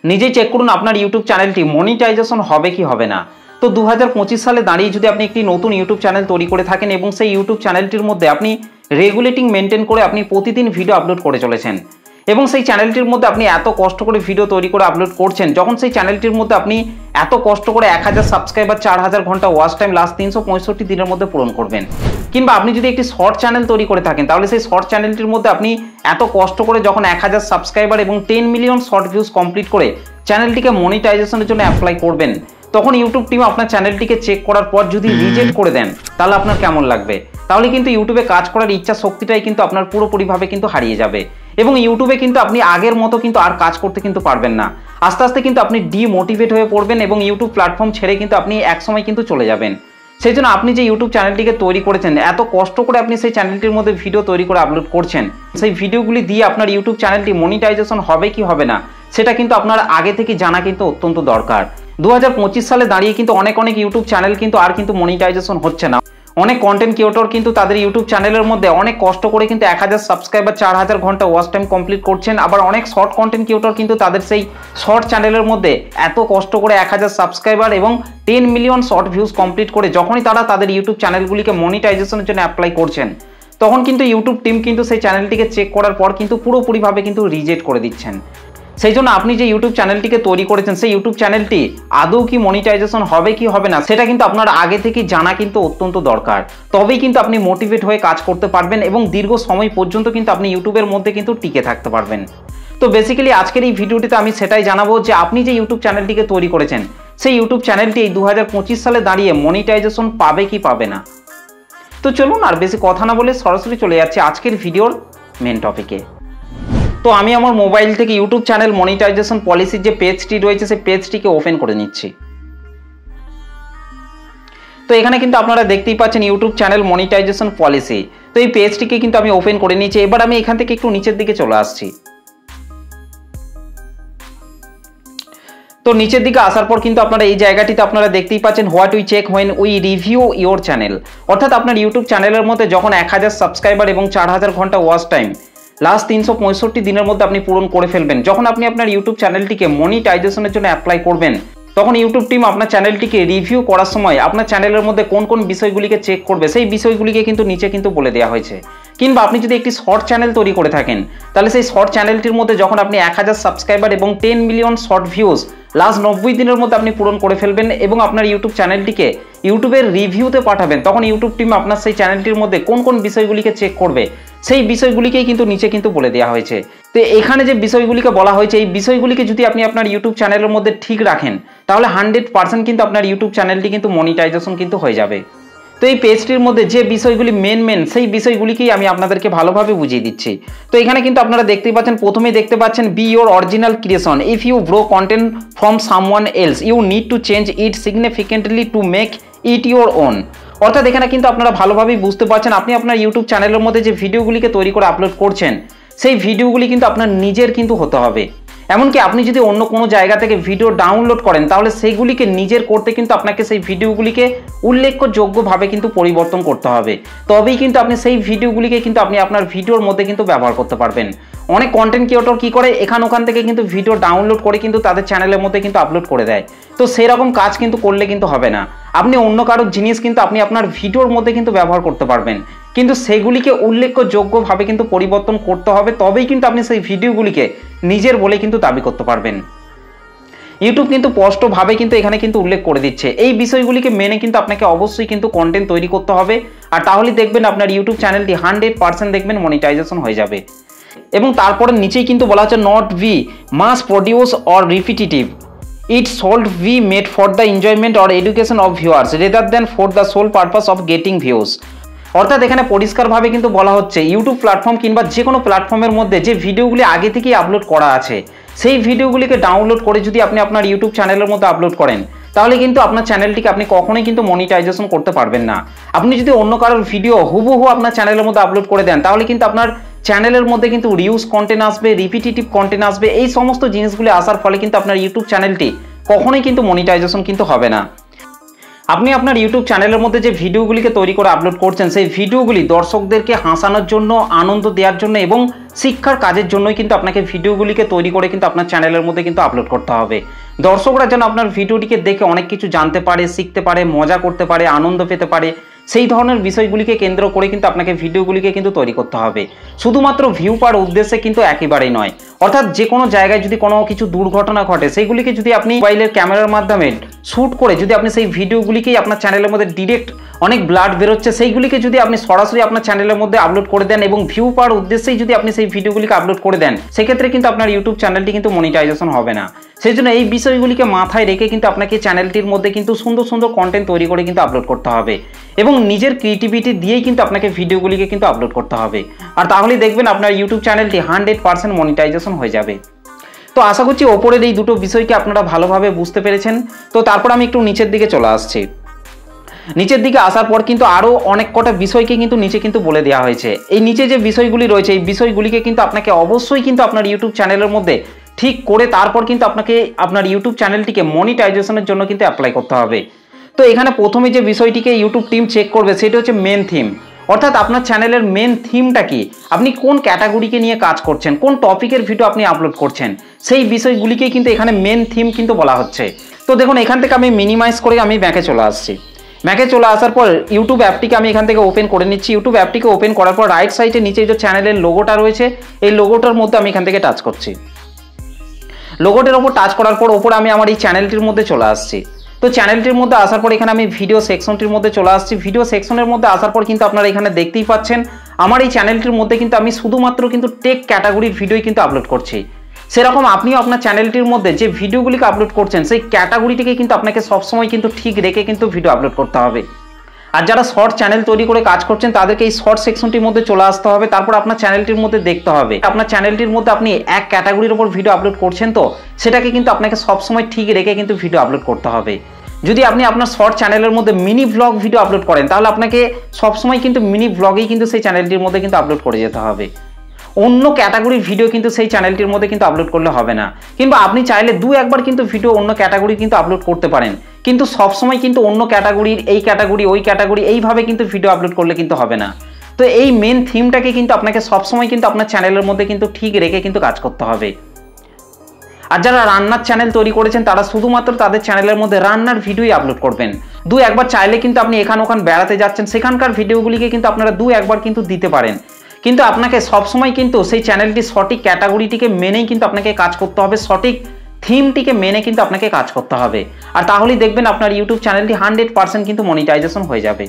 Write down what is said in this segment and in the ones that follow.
নিজেই চেক করুন আপনার ইউটিউব চ্যানেলটি মনিটাইজেশন হবে কি হবে না। তো 2025 সালে দাঁড়িয়ে যদি আপনি একটি নতুন ইউটিউব চ্যানেল তৈরি করে থাকেন এবং সেই ইউটিউব চ্যানেলটির মধ্যে আপনি রেগুলেটিং মেনটেন করে আপনি প্রতিদিন ভিডিও আপলোড করে চলেছেন এবং সেই চ্যানেলটির মধ্যে আপনি এত কষ্ট করে ভিডিও তৈরি করে আপলোড করছেন, যখন সেই চ্যানেলটির মধ্যে আপনি এত কষ্ট করে 1000 সাবস্ক্রাইবার 4000 ঘন্টা ওয়াচ টাইম লাস্ট 365 দিনের মধ্যে পূরণ করবেন, কিংবা আপনি যদি একটি শর্ট চ্যানেল তৈরি করে থাকেন তাহলে সেই শর্ট চ্যানেলটির মধ্যে আপনি এত কষ্ট করে যখন 1000 সাবস্ক্রাইবার এবং 10 মিলিয়ন শর্ট ভিউজ কমপ্লিট করে চ্যানেলটিকে মনিটাইজেশনের জন্য অ্যাপ্লাই করবেন, তখন ইউটিউব টিম আপনার চ্যানেলটিকে চেক করার পর যদি রিজেক্ট করে দেন তাহলে আপনার কেমন লাগবে? তাহলে কিন্তু ইউটিউবে কাজ করার ইচ্ছা শক্তিটাই কিন্তু আপনার পুরোপুরিভাবে কিন্তু হারিয়ে যাবে এবং ইউটিউবে কিন্তু আপনি আগের মতো কিন্তু আর কাজ করতে কিন্তু পারবেন না। আস্তে আস্তে কিন্তু আপনি ডিমোটিভেট হয়ে পড়বেন এবং ইউটিউব প্ল্যাটফর্ম ছেড়ে কিন্তু আপনি একসময় কিন্তু চলে যাবেন। সেই জন্য আপনি যে ইউটিউব চ্যানেলটিকে তৈরি করেছেন, এত কষ্ট করে আপনি সেই চ্যানেলটির মধ্যে ভিডিও তৈরি করে আপলোড করছেন, সেই ভিডিওগুলি দিয়ে আপনার ইউটিউব চ্যানেলটি মনিটাইজেশন হবে কি হবে না সেটা কিন্তু আপনার আগে থেকে জানা কিন্তু অত্যন্ত দরকার। 2025 সালে দাঁড়িয়ে কিন্তু অনেক ইউটিউব চ্যানেল কিন্তু আর কিন্তু মনিটাইজেশন হচ্ছে না। অনেক কন্টেন্ট ক্রিয়েটর কিন্তু তাদের ইউটিউব চ্যানেলের মধ্যে অনেক কষ্ট করে কিন্তু 1000 সাবস্ক্রাইবার 4000 ঘন্টা ওয়াচ টাইম কমপ্লিট করছেন। আবার অনেক শর্ট কন্টেন্ট ক্রিয়েটর কিন্তু তাদের সেই শর্ট চ্যানেলের মধ্যে এত কষ্ট করে 1000 সাবস্ক্রাইবার এবং 10 মিলিয়ন শর্ট ভিউজ কমপ্লিট করে যখনই তারা তাদের ইউটিউব চ্যানেলগুলিকে মনিটাইজেশনের জন্য অ্যাপ্লাই করছেন, তখন কিন্তু ইউটিউব টিম কিন্তু সেই চ্যানেলটিকে চেক করার পর কিন্তু পুরোপুরিভাবে কিন্তু রিজেক্ট করে দিচ্ছেন। সেই জন্য আপনি যে ইউটিউব চ্যানেলটিকে তৈরি করেছেন সেই ইউটিউব চ্যানেলটি আদৌ কি মনিটাইজেশন হবে কি হবে না সেটা কিন্তু আপনার আগে থেকে জানা কিন্তু অত্যন্ত দরকার। তবেই কিন্তু আপনি মোটিভেট হয়ে কাজ করতে পারবেন এবং দীর্ঘ সময় পর্যন্ত কিন্তু আপনি ইউটিউবের মধ্যে কিন্তু টিকে থাকতে পারবেন। তো বেসিক্যালি আজকের এই ভিডিওটিতে আমি সেটাই জানাবো যে আপনি যে ইউটিউব চ্যানেলটিকে তৈরি করেছেন সেই ইউটিউব চ্যানেলটি এই 2025 সালে দাঁড়িয়ে মনিটাইজেশন পাবে কি পাবে না। তো চলুন আর বেশি কথা না বলে সরাসরি চলে যাচ্ছে আজকের ভিডিওর মেন টপিকে। তো আমি আমার মোবাইল থেকে ইউটিউব চ্যানেল মনিটাইজেশন পলিসির যে পেজটি রয়েছে সেই পেজটিকে ওপেন করে নিচ্ছি। তো এখানে কিন্তু আপনারা দেখতেই পাচ্ছেন ইউটিউব চ্যানেল মনিটাইজেশন পলিসি। তো এই পেজটিকে কিন্তু আমি ওপেন করে নিচ্ছি। এবার আমি এখান থেকে একটু নিচের দিকে চলে আসছি। তো নিচের দিকে আসার পর কিন্তু আপনারা এই জায়গাটিতে আপনারা দেখতেই পাচ্ছেন what we check when we review your channel, অর্থাৎ আপনার ইউটিউব চ্যানেলের মধ্যে যখন 1000 সাবস্ক্রাইবার এবং 4000 ঘন্টা ওয়াচ টাইম লাস্ট 365 দিনের মধ্যে আপনি পূরণ করে ফেলবেন, যখন আপনি আপনার ইউটিউব চ্যানেলটিকে মনিটাইজেশনের জন্য অ্যাপ্লাই করবেন, তখন ইউটিউব টিম আপনার চ্যানেলটিকে রিভিউ করার সময় আপনার চ্যানেলের মধ্যে কোন কোন বিষয়গুলিকে চেক করবে সেই বিষয়গুলিকে কিন্তু নিচে কিন্তু বলে দেওয়া হয়েছে। কিংবা আপনি যদি একটি শর্ট চ্যানেল তৈরি করে থাকেন তাহলে সেই শর্ট চ্যানেলটির মধ্যে যখন আপনি 1000 সাবস্ক্রাইবার এবং 10 মিলিয়ন শর্ট ভিউজ লাস্ট 90 দিনের মধ্যে আপনি পূরণ করে ফেলবেন এবং আপনার ইউটিউব চ্যানেলটিকে ইউটিউবের রিভিউতে পাঠাবেন, তখন ইউটিউব টিম আপনার সেই চ্যানেলটির মধ্যে কোন কোন বিষয়গুলিকে চেক করবে সেই বিষয়গুলিকেই কিন্তু নিচে কিন্তু বলে দেওয়া হয়েছে। তো এখানে যে বিষয়গুলিকে বলা হয়েছে এই বিষয়গুলিকে যদি আপনি আপনার ইউটিউব চ্যানেলের মধ্যে ঠিক রাখেন তাহলে 100% কিন্তু আপনার ইউটিউব চ্যানেলটি কিন্তু মনিটাইজেশন কিন্তু হয়ে যাবে। তো এই পেজটির মধ্যে যে বিষয়গুলি মেন সেই বিষয়গুলিকেই আমি আপনাদেরকে ভালোভাবে বুঝিয়ে দিচ্ছি। তো এখানে কিন্তু আপনারা দেখতেই পাচ্ছেন, প্রথমেই দেখতে পাচ্ছেন be your original creation, if you borrow content from someone else you need to change it significantly to make it your own. অর্থাৎ এখানে কিন্তু আপনারা ভালোভাবেই বুঝতে পারছেন আপনি আপনার ইউটিউব চ্যানেলের মধ্যে যে ভিডিওগুলিকে তৈরি করে আপলোড করছেন সেই ভিডিওগুলি কিন্তু আপনার নিজের কিন্তু হতে হবে। এমনকি আপনি যদি অন্য কোনো জায়গা থেকে ভিডিও ডাউনলোড করেন তাহলে সেইগুলিকে নিজের করতে কিন্তু আপনাকে সেই ভিডিওগুলিকে উল্লেখযোগ্যভাবে কিন্তু পরিবর্তন করতে হবে, তবেই কিন্তু আপনি সেই ভিডিওগুলিকে কিন্তু আপনি আপনার ভিডিওর মধ্যে কিন্তু ব্যবহার করতে পারবেন। অনেক কন্টেন্ট ক্রিয়েটর কি করে ওখান থেকে কিন্তু ভিডিও ডাউনলোড করে কিন্তু তাদের চ্যানেলের মধ্যে কিন্তু আপলোড করে দেয়। তো সেরকম কাজ কিন্তু করলে কিন্তু হবে না। আপনি অন্য কারোর জিনিস কিন্তু আপনি আপনার ভিডিওর মধ্যে কিন্তু ব্যবহার করতে পারবেন, কিন্তু সেগুলিকে উল্লেখযোগ্যভাবে কিন্তু পরিবর্তন করতে হবে, তবেই কিন্তু আপনি সেই ভিডিওগুলিকে নিজের বলে কিন্তু দাবি করতে পারবেন। ইউটিউব কিন্তু স্পষ্টভাবে কিন্তু এখানে কিন্তু উল্লেখ করে দিচ্ছে এই বিষয়গুলিকে মেনে কিন্তু আপনাকে অবশ্যই কিন্তু কন্টেন্ট তৈরি করতে হবে, আর তাহলে দেখবেন আপনার ইউটিউব চ্যানেলটি 100% দেখবেন মনিটাইজেশন হয়ে যাবে। এবং তারপরে নিচেই কিন্তু বলা হচ্ছে not be mass produce or repetitive, it should be made for the enjoyment or education of viewers rather than for the sole purpose of getting views. অর্থাৎ এখানে পরিষ্কারভাবে কিন্তু বলা হচ্ছে ইউটিউব প্ল্যাটফর্ম কিংবা যে কোনো প্ল্যাটফর্মের মধ্যে যে ভিডিওগুলি আগে থেকেই আপলোড করা আছে সেই ভিডিওগুলিকে ডাউনলোড করে যদি আপনি আপনার ইউটিউব চ্যানেলের মধ্যে আপলোড করেন তাহলে কিন্তু আপনার চ্যানেলটিকে আপনি কখনোই কিন্তু মনিটাইজেশন করতে পারবেন না। আপনি যদি অন্য কারোর ভিডিও হুবহু আপনার চ্যানেলের মধ্যে আপলোড করে দেন তাহলে কিন্তু আপনার চ্যানেলের মধ্যে কিন্তু রিউজ কন্টেন্ট আসবে, রিপিটিটিভ কন্টেন্ট আসবে, এই সমস্ত জিনিসগুলি আসার ফলে কিন্তু আপনার ইউটিউব চ্যানেলটি কখনোই কিন্তু মনিটাইজেশন কিন্তু হবে না। আপনি আপনার ইউটিউব চ্যানেলের মধ্যে যে ভিডিওগুলিকে তৈরি করে আপলোড করছেন, সেই ভিডিওগুলি দর্শকদেরকে হাসানোর জন্য, আনন্দ দেওয়ার জন্য এবং শিক্ষার কাজের জন্যই কিন্তু আপনাকে ভিডিওগুলিকে তৈরি করে কিন্তু আপনার চ্যানেলের মধ্যে কিন্তু আপলোড করতে হবে। দর্শকরা যেন আপনার ভিডিওটিকে দেখে অনেক কিছু জানতে পারে, শিখতে পারে, মজা করতে পারে, আনন্দ পেতে পারে, সেই ধরনের বিষয়গুলিকে কেন্দ্র করে কিন্তু আপনাকে ভিডিওগুলিকে কিন্তু তৈরি করতে হবে। শুধুমাত্র ভিউ পাওয়ার উদ্দেশ্যে কিন্তু একেবারেই নয়। অর্থাৎ যে কোনো জায়গায় যদি কোনো কিছু দুর্ঘটনা ঘটে, সেইগুলিকে যদি আপনি মোবাইলের ক্যামেরার মাধ্যমে শ্যুট করে যদি আপনি সেই ভিডিওগুলিকেই আপনার চ্যানেলের মধ্যে ডিরেক্ট অনেক ব্লাড বেরোচ্ছে, সেইগুলিকে যদি আপনি সরাসরি আপনার চ্যানেলের মধ্যে আপলোড করে দেন এবং ভিউ পাওয়ার উদ্দেশ্যেই যদি আপনি সেই ভিডিওগুলিকে আপলোড করে দেন, সেক্ষেত্রে কিন্তু আপনার ইউটিউব চ্যানেলটি কিন্তু মনিটাইজেশন হবে না। সেই জন্য এই বিষয়গুলিকে মাথায় রেখে কিন্তু আপনাকে চ্যানেলটির মধ্যে কিন্তু সুন্দর সুন্দর কন্টেন্ট তৈরি করে কিন্তু আপলোড করতে হবে এবং নিজের ক্রিয়েটিভিটি দিয়েই কিন্তু আপনাকে ভিডিওগুলিকে কিন্তু আপলোড করতে হবে। আর তাহলেই দেখবেন আপনার ইউটিউব চ্যানেলটি 100% মনিটাইজেশন হয়ে যাবে। তো আশা করছি ওপরের এই দুটো বিষয়কে আপনারা ভালোভাবে বুঝতে পেরেছেন। তো তারপর আমি একটু নিচের দিকে চলে আসছি। নিচের দিকে আসার পর কিন্তু আরও অনেক কটা বিষয়কে কিন্তু নিচে কিন্তু বলে দেওয়া হয়েছে। এই নিচে যে বিষয়গুলি রয়েছে, এই বিষয়গুলিকে কিন্তু আপনাকে অবশ্যই কিন্তু আপনার ইউটিউব চ্যানেলের মধ্যে ঠিক করে তারপর কিন্তু আপনাকে আপনার ইউটিউব চ্যানেলটিকে মনিটাইজেশনের জন্য কিন্তু অ্যাপ্লাই করতে হবে। তো এখানে প্রথমে যে বিষয়টিকে ইউটিউব টিম চেক করবে সেটা হচ্ছে মেন থিম। অর্থাৎ আপনার চ্যানেলের মেন থিমটা কি, আপনি কোন ক্যাটাগরিকে নিয়ে কাজ করছেন, কোন টপিকের ভিডিও আপনি আপলোড করছেন, সেই বিষয়গুলিকেই কিন্তু এখানে মেন থিম কিন্তু বলা হচ্ছে। তো দেখুন এখান থেকে আমি মিনিমাইজ করে আমি ব্যাকে চলে আসছি। ম্যাকে চলে আসার পর ইউটিউব অ্যাপটিকে আমি এখান থেকে ওপেন করে নিচ্ছি। ইউটিউব অ্যাপটিকে ওপেন করার পর রাইট সাইডে নিচে যে চ্যানেলের লোগোটা রয়েছে, এই লোগোটার মধ্যে আমি এখান থেকে টাচ করছি। লোগোটার ওপর টাচ করার পর ওপরে আমি আমার এই চ্যানেলটির মধ্যে চলে আসছি। তো চ্যানেলটির মধ্যে আসার পর এখানে আমি ভিডিও সেকশনটির মধ্যে চলে আসছি। ভিডিও সেকশনের মধ্যে আসার পর কিন্তু আপনারা এখানে দেখতেই পাচ্ছেন আমার এই চ্যানেলটির মধ্যে কিন্তু আমি শুধুমাত্র কিন্তু টেক ক্যাটাগরির ভিডিওই কিন্তু আপলোড করছি। সেরকম আপনিও আপনার চ্যানেলটির মধ্যে যে ভিডিওগুলিকে আপলোড করছেন, সেই ক্যাটাগরিটিকে কিন্তু আপনাকে সবসময় কিন্তু ঠিক রেখে কিন্তু ভিডিও আপলোড করতে হবে। আর যারা শর্ট চ্যানেল তৈরি করে কাজ করছেন, তাদেরকে এই শর্ট সেকশনটির মধ্যে চলে আসতে হবে। তারপর আপনার চ্যানেলটির মধ্যে দেখতে হবে আপনার চ্যানেলটির মধ্যে আপনি এক ক্যাটাগরির উপর ভিডিও আপলোড করছেন, তো সেটাকে কিন্তু আপনাকে সবসময় ঠিক রেখে কিন্তু ভিডিও আপলোড করতে হবে। যদি আপনি আপনার শর্ট চ্যানেলের মধ্যে মিনি ব্লগ ভিডিও আপলোড করেন, তাহলে আপনাকে সবসময় কিন্তু মিনি ব্লগেই কিন্তু সেই চ্যানেলটির মধ্যে কিন্তু আপলোড করে যেতে হবে। অন্য ক্যাটাগরির ভিডিও কিন্তু সেই চ্যানেলটির মধ্যে কিন্তু আপলোড করলে হবে না। কিংবা আপনি চাইলে একবার কিন্তু ভিডিও অন্য ক্যাটাগরি কিন্তু আপলোড করতে পারেন, কিন্তু সবসময় কিন্তু অন্য ক্যাটাগরির এই ক্যাটাগরি ওই ক্যাটাগরি এইভাবে কিন্তু ভিডিও আপলোড করলে কিন্তু হবে না। তো এই মেন থিমটাকে কিন্তু আপনাকে সবসময় কিন্তু আপনার চ্যানেলের মধ্যে কিন্তু ঠিক রেখে কিন্তু কাজ করতে হবে। আর যারা রান্নার চ্যানেল তৈরি করেছেন, তারা শুধুমাত্র তাদের চ্যানেলের মধ্যে রান্নার ভিডিওই আপলোড করবেন। একবার চাইলে কিন্তু আপনি এখান ওখান বেড়াতে যাচ্ছেন, সেখানকার ভিডিওগুলিকে কিন্তু আপনারা একবার কিন্তু দিতে পারেন। কিন্তু আপনাকে সবসময় কিন্তু সেই চ্যানেলটি সঠিক ক্যাটাগরিটিকে মেনেই কিন্তু আপনাকে কাজ করতে হবে, সঠিক থিমটিকে মেনে কিন্তু আপনাকে কাজ করতে হবে। আর তাহলেই দেখবেন আপনার ইউটিউব চ্যানেলটি 100% কিন্তু মনিটাইজেশন হয়ে যাবে।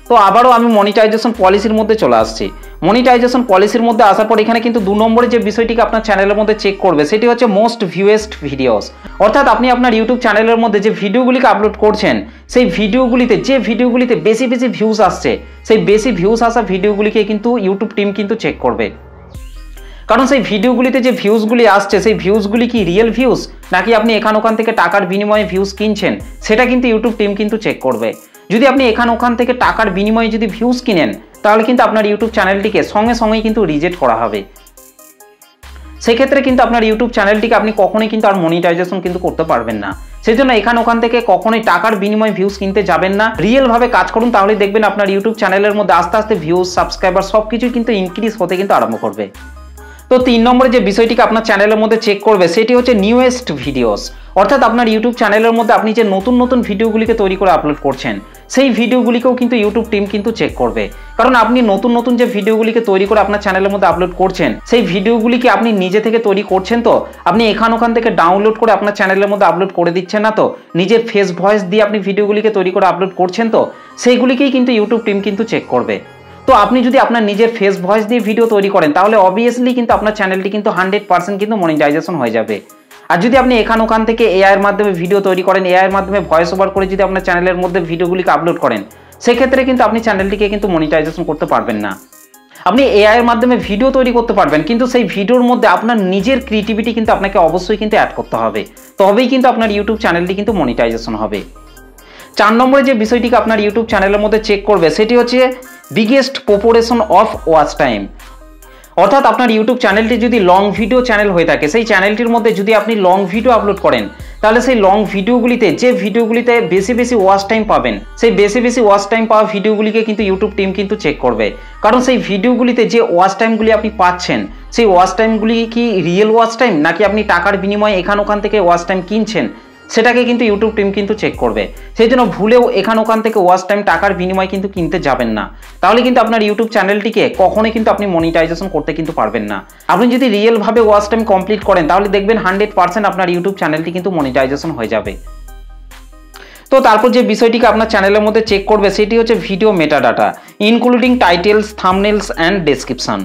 তো আবারও আমি মনিটাইজেশন পলিসির মধ্যে চলে আসছি। মনিটাইজেশন পলিসির মধ্যে আসার পর এখানে কিন্তু 2 নম্বরে যে বিষয়টিকে আপনার চ্যানেলের মধ্যে চেক করবে, সেটি হচ্ছে মোস্ট ভিউয়েস্ট ভিডিওস। অর্থাৎ আপনি আপনার ইউটিউব চ্যানেলের মধ্যে যে ভিডিওগুলিকে আপলোড করছেন, সেই ভিডিওগুলিতে যে ভিডিওগুলিতে বেশি ভিউজ আসছে, সেই বেশি ভিউজ আসা ভিডিওগুলিকে কিন্তু ইউটিউব টিম কিন্তু চেক করবে। কারণ সেই ভিডিওগুলিতে যে ভিউজগুলি আসছে, সেই ভিউজগুলি কি রিয়েল ভিউজ, নাকি আপনি এখান ওখান থেকে টাকার বিনিময়ে ভিউজ কিনছেন, সেটা কিন্তু ইউটিউব টিম কিন্তু চেক করবে। যদি আপনি এখান ওখান থেকে টাকার বিনিময়ে যদি ভিউজ কিনেন, তাহলে কিন্তু আপনার ইউটিউব চ্যানেলটিকে সঙ্গে সঙ্গেই কিন্তু রিজেক্ট করা হবে। সেক্ষেত্রে কিন্তু আপনার ইউটিউব চ্যানেলটিকে আপনি কখনোই কিন্তু আর মনিটাইজেশন কিন্তু করতে পারবেন না। সেই জন্য এখান ওখান থেকে কখনোই টাকার বিনিময়ে ভিউজ কিনতে যাবেন না, রিয়েলভাবে কাজ করুন। তাহলে দেখবেন আপনার ইউটিউব চ্যানেলের মধ্যে আস্তে আস্তে ভিউজ, সাবস্ক্রাইবার সবকিছুই কিন্তু ইনক্রিজ হতে কিন্তু আরম্ভ করবে। তো 3 নম্বরে যে বিষয়টিকে আপনার চ্যানেলের মধ্যে চেক করবে, সেটি হচ্ছে নিউয়েস্ট ভিডিওস। অর্থাৎ আপনার ইউটিউব চ্যানেলের মধ্যে আপনি যে নতুন ভিডিওগুলিকে তৈরি করে আপলোড করছেন, সেই ভিডিওগুলিকেও কিন্তু ইউটিউব টিম কিন্তু চেক করবে। কারণ আপনি নতুন যে ভিডিওগুলিকে তৈরি করে আপনার চ্যানেলের মধ্যে আপলোড করছেন, সেই ভিডিওগুলিকে আপনি নিজে থেকে তৈরি করছেন, তো আপনি এখান ওখান থেকে ডাউনলোড করে আপনার চ্যানেলের মধ্যে আপলোড করে দিচ্ছেন না, তো নিজের ফেস ভয়েস দিয়ে আপনি ভিডিওগুলিকে তৈরি করে আপলোড করছেন, তো সেইগুলিকেই কিন্তু ইউটিউব টিম কিন্তু চেক করবে। তো আপনি যদি আপনার নিজের ফেস ভয়েস দিয়ে ভিডিও তৈরি করেন, তাহলে অবভিয়াসলি কিন্তু আপনার চ্যানেলটি কিন্তু 100% কিন্তু মনিটাইজেশন হয়ে যাবে। আর যদি আপনি এখান ওখান থেকে এআই এর মাধ্যমে ভিডিও তৈরি করেন, এআই এর মাধ্যমে ভয়েস ওভার করে যদি আপনার চ্যানেলের মধ্যে ভিডিওগুলিকে আপলোড করেন, সেক্ষেত্রে কিন্তু আপনি চ্যানেলটিকে কিন্তু মনিটাইজেশন করতে পারবেন না। আপনি এআই এর মাধ্যমে ভিডিও তৈরি করতে পারবেন, কিন্তু সেই ভিডিওর মধ্যে আপনার নিজের ক্রিয়েটিভিটি কিন্তু আপনাকে অবশ্যই কিন্তু অ্যাড করতে হবে, তবেই কিন্তু আপনার ইউটিউব চ্যানেলটি কিন্তু মনিটাইজেশন হবে। 4 নম্বরে যে বিষয়টিকে আপনার ইউটিউব চ্যানেলের মধ্যে চেক করবে, সেটি হচ্ছে biggest proportion of watch time. অর্থাৎ আপনার ইউটিউব চ্যানেলটি যদি লং ভিডিও চ্যানেল হয়ে থাকে, সেই চ্যানেলটির মধ্যে যদি আপনি লং ভিডিও আপলোড করেন, তাহলে সেই লং ভিডিওগুলিতে যে ভিডিওগুলিতে বেশি বেশি ওয়াচ টাইম পাবেন, সেই বেশি বেশি ওয়াচ টাইম পাওয়া ভিডিওগুলিকে কিন্তু ইউটিউব টিম কিন্তু চেক করবে। কারণ সেই ভিডিওগুলিতে যে ওয়াচ টাইমগুলি আপনি পাচ্ছেন, সেই ওয়াচ টাইমগুলি কি রিয়েল ওয়াচ টাইম নাকি আপনি টাকার বিনিময়ে ওখান থেকে ওয়াচ টাইম কিনছেন, সেটাকে কিন্তু ইউটিউব টিম কিন্তু চেক করবে। সেই জন্য ভুলেও ওখান থেকে ওয়াচ টাইম টাকার বিনিময়ে কিন্তু কিনতে যাবেন না, তাহলে কিন্তু আপনার ইউটিউব চ্যানেলটিকে কখনোই কিন্তু আপনি মনিটাইজেশন করতে কিন্তু পারবেন না। আপনি যদি রিয়েলভাবে ওয়াচ টাইম কমপ্লিট করেন তাহলে দেখবেন 100% আপনার ইউটিউব চ্যানেলটি কিন্তু মনিটাইজেশন হয়ে যাবে। তো তারপর যে বিষয়টিকে আপনার চ্যানেলের মধ্যে চেক করবে সেটি হচ্ছে video metadata, including titles, thumbnails and description.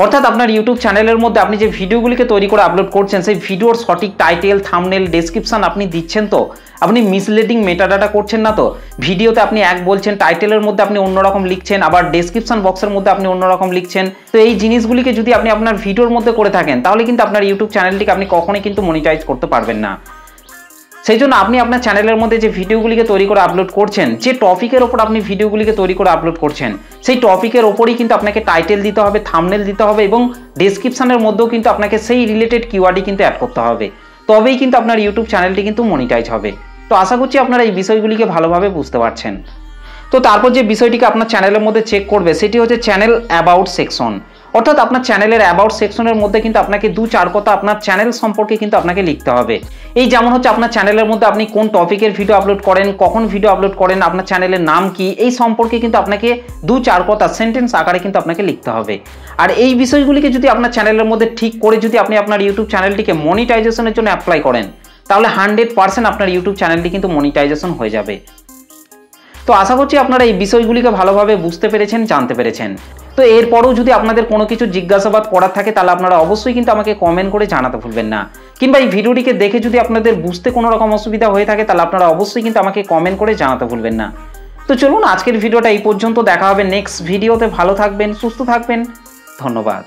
অর্থাৎ আপনার ইউটিউব চ্যানেলের মধ্যে আপনি যে ভিডিওগুলিকে তৈরি করে আপলোড করছেন, সেই ভিডিওর সঠিক টাইটেল, থাম্বনেল, ডেসক্রিপশন আপনি দিচ্ছেন তো? আপনি মিসলিডিং মেটাডাটা করছেন না তো? ভিডিওতে আপনি এক বলছেন, টাইটেলের মধ্যে আপনি অন্যরকম লিখছেন, আবার ডেসক্রিপশন বক্সের মধ্যে আপনি অন্যরকম লিখছেন। তো এই জিনিসগুলিকে যদি আপনি আপনার ভিডিওর মধ্যে করে থাকেন তাহলে কিন্তু আপনার ইউটিউব চ্যানেলটিকে আপনি কখনোই কিন্তু মনিটাইজ করতে পারবেন না। সেই জন্য আপনি আপনার চ্যানেলের মধ্যে যে ভিডিওগুলিকে তৈরি করে আপলোড করছেন, যে টপিকের ওপর আপনি ভিডিওগুলিকে তৈরি করে আপলোড করছেন, সেই টপিকের ওপরই কিন্তু আপনাকে টাইটেল দিতে হবে, থাম্বনেল দিতে হবে এবং ডেসক্রিপশনের মধ্যেও কিন্তু আপনাকে সেই রিলেটেড কিওয়ার্ডই কিন্তু অ্যাড করতে হবে। তবেই কিন্তু আপনার ইউটিউব চ্যানেলটি কিন্তু মনিটাইজ হবে। তো আশা করছি আপনারা এই বিষয়গুলিকে ভালোভাবে বুঝতে পারছেন। তো তারপর যে বিষয়টিকে আপনার চ্যানেলের মধ্যে চেক করবে সেটি হচ্ছে চ্যানেল অ্যাবাউট সেকশন। অর্থাৎ আপনার চ্যানেলের অ্যাবাউট সেকশনের মধ্যে কিন্তু আপনাকে 2-4 কথা আপনার চ্যানেল সম্পর্কে কিন্তু আপনাকে লিখতে হবে। এই যেমন হচ্ছে আপনার চ্যানেলের মধ্যে আপনি কোন টপিকের ভিডিও আপলোড করেন, কখন ভিডিও আপলোড করেন, আপনার চ্যানেলের নাম কি, এই সম্পর্কে কিন্তু আপনাকে 2-4 কথা সেন্টেন্স আকারে কিন্তু আপনাকে লিখতে হবে। আর এই বিষয়গুলিকে যদি আপনার চ্যানেলের মধ্যে ঠিক করে যদি আপনি আপনার ইউটিউব চ্যানেলটিকে মনিটাইজেশনের জন্য অ্যাপ্লাই করেন তাহলে 100% আপনার ইউটিউব চ্যানেলটি কিন্তু মনিটাইজেশন হয়ে যাবে। তো আশা করছি আপনারা এই বিষয়গুলিকে ভালোভাবে বুঝতে পেরেছেন, জানতে পেরেছেন। তো এরপরেও যদি আপনাদের কোনো কিছু জিজ্ঞাসাবাদ করার থাকে তাহলে আপনারা অবশ্যই কিন্তু আমাকে কমেন্ট করে জানাতে ভুলবেন না। কিংবা এই ভিডিওটিকে দেখে যদি আপনাদের বুঝতে কোনো রকম অসুবিধা হয়ে থাকে তাহলে আপনারা অবশ্যই কিন্তু আমাকে কমেন্ট করে জানাতে ভুলবেন না। তো চলুন আজকের ভিডিওটা এই পর্যন্ত, দেখা হবে নেক্সট ভিডিওতে। ভালো থাকবেন, সুস্থ থাকবেন, ধন্যবাদ।